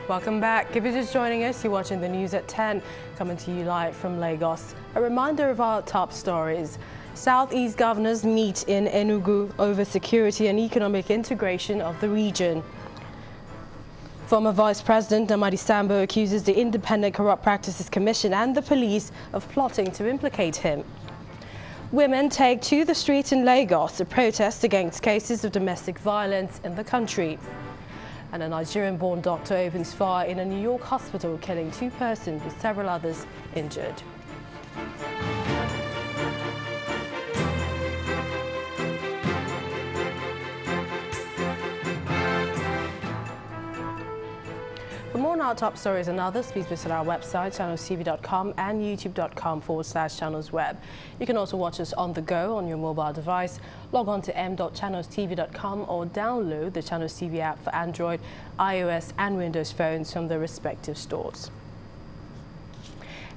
Welcome back. If you're just joining us, you're watching the news at 10, coming to you live from Lagos. A reminder of our top stories. Southeast governors meet in Enugu over security and economic integration of the region. Former Vice President Namadi Sambo accuses the Independent Corrupt Practices Commission and the police of plotting to implicate him. Women take to the streets in Lagos to protest against cases of domestic violence in the country. And a Nigerian-born doctor opens fire in a New York hospital, killing 2 persons with several others injured. For more on our top stories and others, please visit our website, channelstv.com and youtube.com/channelsweb. You can also watch us on the go on your mobile device. Log on to m.channelstv.com or download the Channels TV app for Android, iOS and Windows phones from their respective stores.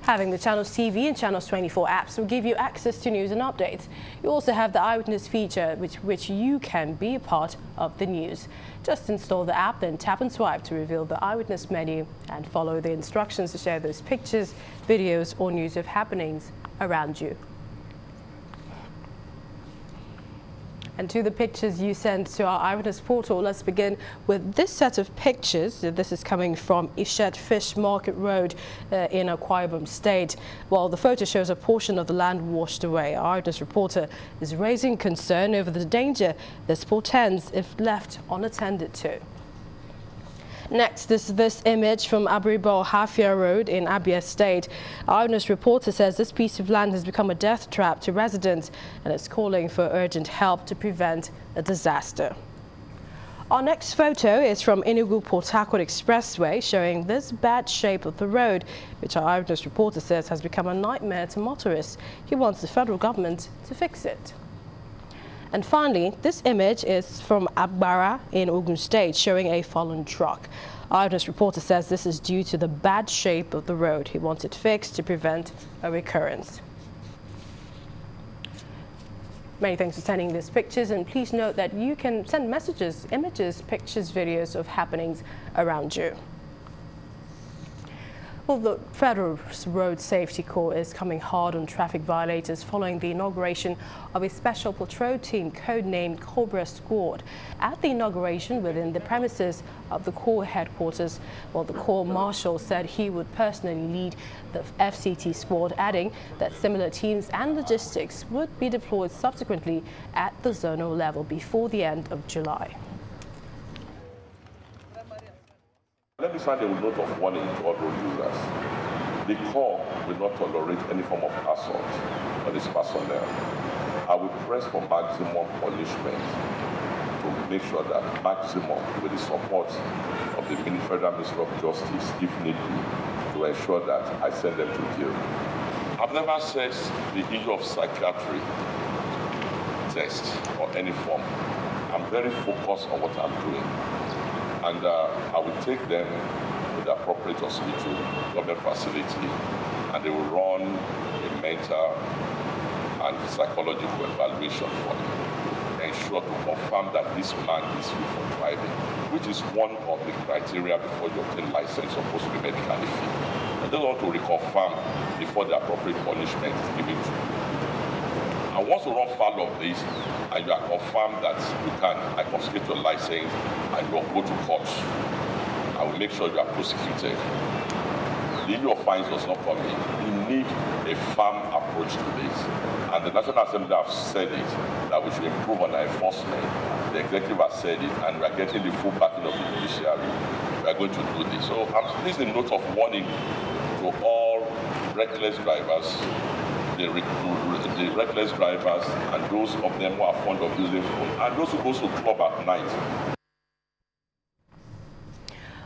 Having the Channels TV and Channels 24 apps will give you access to news and updates. You also have the Eyewitness feature, which you can be a part of the news. Just install the app, then tap and swipe to reveal the Eyewitness menu and follow the instructions to share those pictures, videos or news of happenings around you. And to the pictures you sent to our Eyewitness portal, let's begin with this set of pictures. This is coming from Ishet Fish Market Road in Akwa Ibom State. Well, the photo shows a portion of the land washed away. Our Eyewitness reporter is raising concern over the danger this portends if left unattended to. Next is this image from Abribo Hafia Road in Abia State. Our Eyewitness reporter says this piece of land has become a death trap to residents and is calling for urgent help to prevent a disaster. Our next photo is from Enugu-Port Harcourt Expressway, showing this bad shape of the road, which our Eyewitness reporter says has become a nightmare to motorists. He wants the federal government to fix it. And finally, this image is from Agbara in Ogun State, showing a fallen truck. Our Eyewitness reporter says this is due to the bad shape of the road. He wants it fixed to prevent a recurrence. Many thanks for sending these pictures, and please note that you can send messages, images, pictures, videos of happenings around you. Well, the Federal Road Safety Corps is coming hard on traffic violators following the inauguration of a special patrol team codenamed Cobra Squad. At the inauguration within the premises of the Corps headquarters, well, the Corps Marshal said he would personally lead the FCT squad, adding that similar teams and logistics would be deployed subsequently at the zonal level before the end of July. Let me sound a note of warning to all road users. The Corps will not tolerate any form of assault on its personnel. I will press for maximum punishment to make sure that maximum, with the support of the Federal Ministry of Justice, if need be, to ensure that I send them to jail. I've never said the issue of psychiatry test or any form. I'm very focused on what I'm doing. And I will take them to the appropriate hospital, government facility, and they will run a mental and psychological evaluation for me, ensure to confirm that this man is fit for driving, which is one of the criteria before you obtain license, supposed to be medically fit. I don't want to reconfirm before the appropriate punishment is given to you. And once you run foul of this, and you are confirmed that you can confiscate your license and you go to court, I will make sure you are prosecuted. The issue of fines does not come in. We need a firm approach to this. And the National Assembly have said it, that we should improve on our enforcement. The executive has said it, and we are getting the full backing of the judiciary. We are going to do this. So this is a note of warning to all reckless drivers, the reckless drivers, and those of them who are fond of using phone, and those who go to club at night.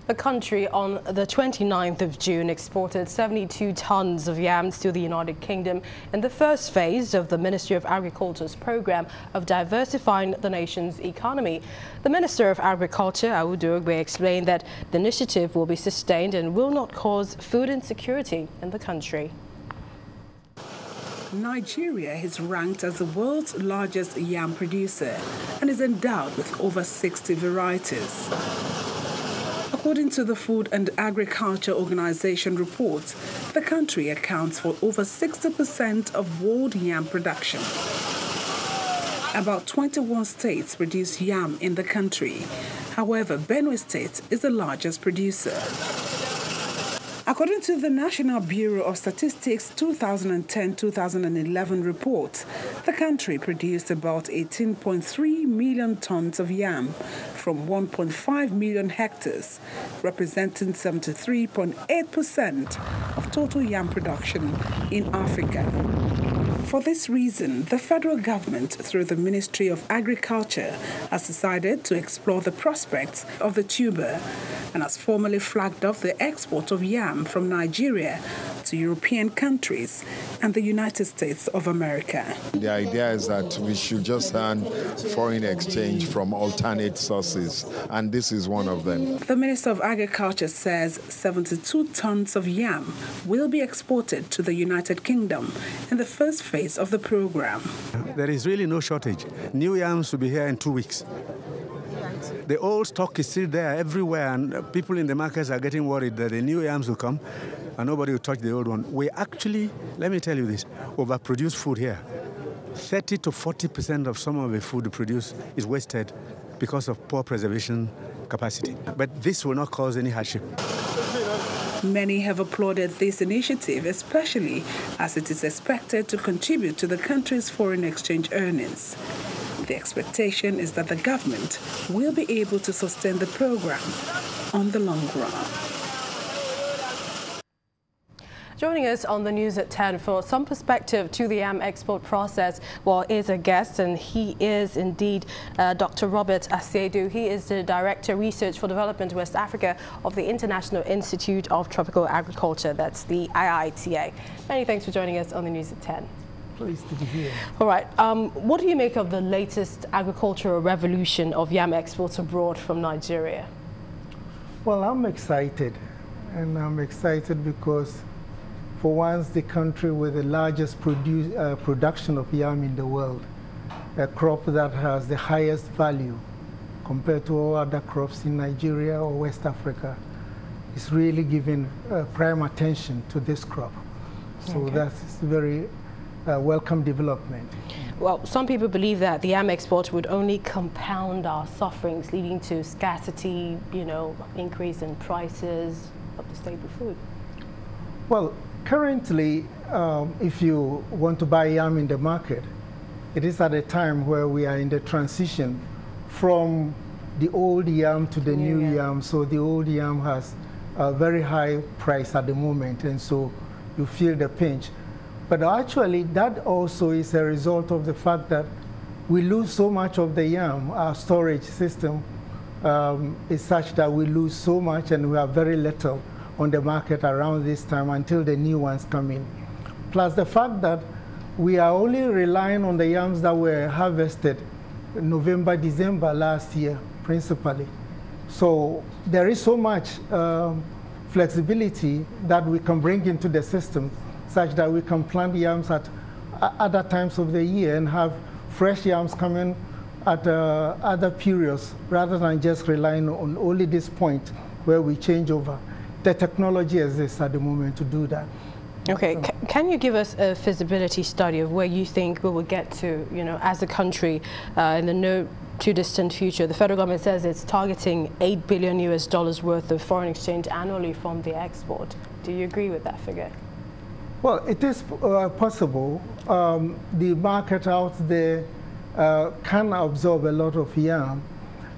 The country on the 29th of June exported 72 tons of yams to the United Kingdom in the first phase of the Ministry of Agriculture's program of diversifying the nation's economy. The Minister of Agriculture, Audu Ogbe, explained that the initiative will be sustained and will not cause food insecurity in the country. Nigeria is ranked as the world's largest yam producer and is endowed with over 60 varieties. According to the Food and Agriculture Organization report, the country accounts for over 60% of world yam production. About 21 states produce yam in the country. However, Benue State is the largest producer. According to the National Bureau of Statistics 2010-2011 report, the country produced about 18.3 million tons of yam from 1.5 million hectares, representing 73.8% of total yam production in Africa. For this reason, the federal government, through the Ministry of Agriculture, has decided to explore the prospects of the tuber and has formally flagged off the export of yam from Nigeria to European countries and the United States of America. The idea is that we should just earn foreign exchange from alternate sources, and this is one of them. The Minister of Agriculture says 72 tons of yam will be exported to the United Kingdom in the first phase of the program. There is really no shortage. New yams will be here in 2 weeks. The old stock is still there everywhere, and people in the markets are getting worried that the new yams will come and nobody will touch the old one. We actually, let me tell you this, overproduce food here. 30 to 40% of some of the food produced is wasted because of poor preservation capacity. But this will not cause any hardship. Many have applauded this initiative, especially as it is expected to contribute to the country's foreign exchange earnings. The expectation is that the government will be able to sustain the program on the long run. Joining us on the news at 10 for some perspective to the Yam export process, is a guest, and he is indeed Dr. Robert Asiedu. He is the Director Research for Development West Africa of the International Institute of Tropical Agriculture, that's the IITA. Many thanks for joining us on the news at 10. Pleased to be here. All right. What do you make of the latest agricultural revolution of yam exports abroad from Nigeria? Well, I'm excited, and I'm excited because for once the country with the largest production of yam in the world, a crop that has the highest value compared to all other crops in Nigeria or West Africa, is really giving prime attention to this crop. So okay. That's very welcome development. Well, some people believe that the yam export would only compound our sufferings, leading to scarcity, increase in prices of the staple food. Well, currently, if you want to buy yam in the market, it is at a time where we are in the transition from the old yam to the new yam. So the old yam has a very high price at the moment, and so you feel the pinch. But actually, that also is a result of the fact that we lose so much of the yam. Our storage system is such that we lose so much, and we have very little on the market around this time until the new ones come in. Plus the fact that we are only relying on the yams that were harvested November, December last year, principally. So there is so much flexibility that we can bring into the system, such that we can plant yams at other times of the year and have fresh yams coming at other periods, rather than just relying on only this point where we change over. The technology exists at the moment to do that. Okay, can you give us a feasibility study of where you think we will get to, as a country in the no too distant future? The federal government says it's targeting $8 billion worth of foreign exchange annually from the export. Do you agree with that figure? Well, it is possible. The market out there can absorb a lot of yam.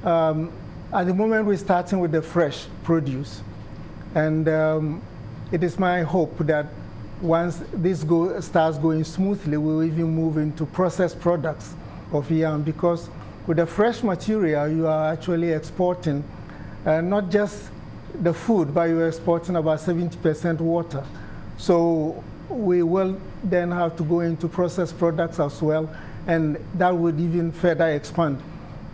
At the moment, we're starting with the fresh produce. And it is my hope that once this starts going smoothly, we'll even move into processed products of yam, because with the fresh material, you are actually exporting not just the food, but you're exporting about 70% water. So we will then have to go into processed products as well, and that would even further expand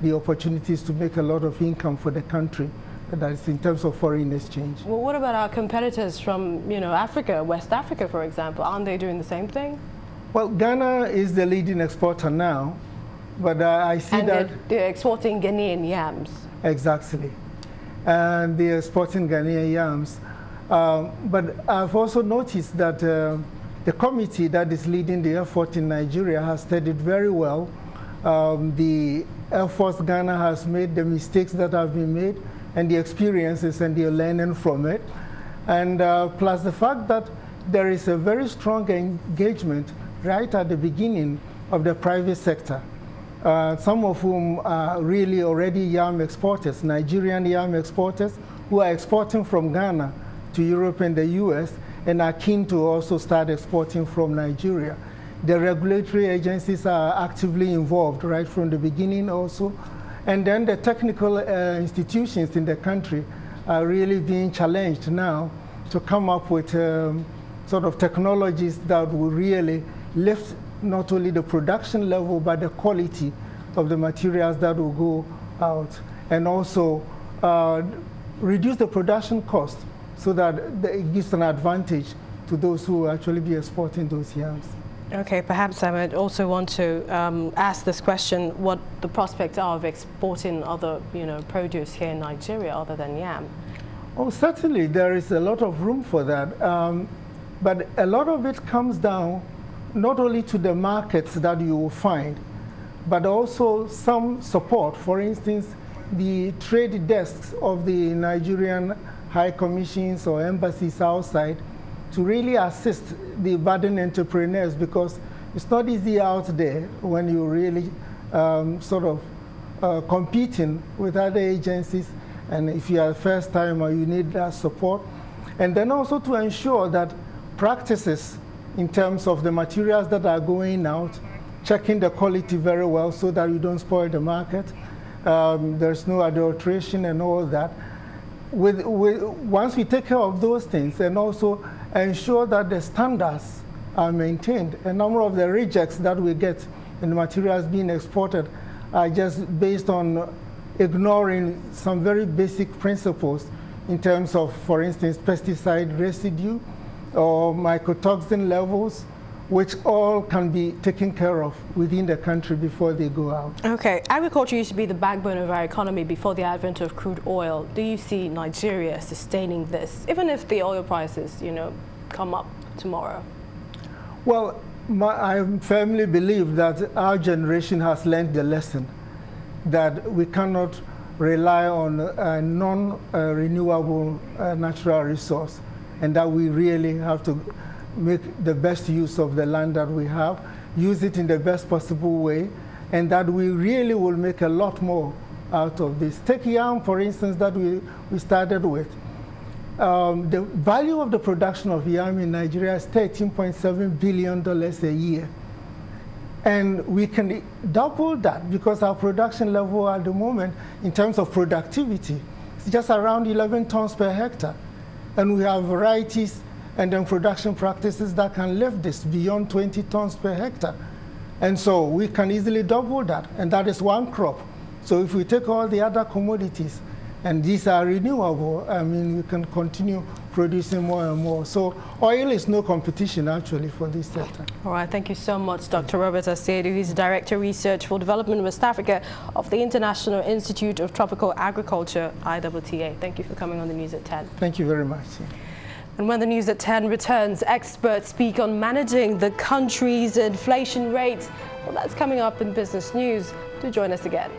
the opportunities to make a lot of income for the country. That is in terms of foreign exchange. Well, what about our competitors from, Africa, West Africa, for example? Aren't they doing the same thing? Well, Ghana is the leading exporter now, but I see that they're exporting Ghanaian yams. Exactly. and they are exporting Ghanaian yams. But I've also noticed that the committee that is leading the effort in Nigeria has studied very well. The Air Force Ghana has made the mistakes that have been made and the experiences, and they're learning from it. And plus the fact that there is a very strong engagement right at the beginning of the private sector, some of whom are really already yam exporters, Nigerian yam exporters, who are exporting from Ghana to Europe and the US, and are keen to also start exporting from Nigeria. The regulatory agencies are actively involved right from the beginning also. And then the technical institutions in the country are really being challenged now to come up with sort of technologies that will really lift not only the production level, but the quality of the materials that will go out, and also reduce the production cost so that it gives an advantage to those who actually be exporting those yams. Okay, perhaps I might also want to ask this question: what the prospects are of exporting other, produce here in Nigeria other than yam? Oh, certainly there is a lot of room for that, but a lot of it comes down not only to the markets that you will find, but also some support. For instance, the trade desks of the Nigerian high commissions or embassies outside to really assist the budding entrepreneurs, because it's not easy out there when you're really competing with other agencies, and if you are a first timer, you need that support. And then also to ensure that practices in terms of the materials that are going out, checking the quality very well so that you don't spoil the market. There's no adulteration and all that. Once we take care of those things and also ensure that the standards are maintained, a number of the rejects that we get in the materials being exported are just based on ignoring some very basic principles in terms of, for instance, pesticide residue or mycotoxin levels, which all can be taken care of within the country before they go out. Okay, agriculture used to be the backbone of our economy before the advent of crude oil. Do you see Nigeria sustaining this, even if the oil prices, come up tomorrow? Well, I firmly believe that our generation has learned the lesson that we cannot rely on a non-renewable natural resource, and that we really have to make the best use of the land that we have, use it in the best possible way, and that we really will make a lot more out of this. Take yam, for instance, that we started with. The value of the production of yam in Nigeria is $13.7 billion a year. And we can double that because our production level at the moment, in terms of productivity, is just around 11 tons per hectare. And we have varieties and then production practices that can lift this beyond 20 tons per hectare. And so we can easily double that, and that is one crop. So if we take all the other commodities, and these are renewable, I mean, we can continue producing more and more. So oil is no competition, actually, for this sector. All right, thank you so much, Dr. Robert Asiedu. He's Director of Research for Development in West Africa of the International Institute of Tropical Agriculture, ITTA. Thank you for coming on the News at 10. Thank you very much. And when the News at 10 returns, experts speak on managing the country's inflation rates. Well, that's coming up in Business News. Do join us again.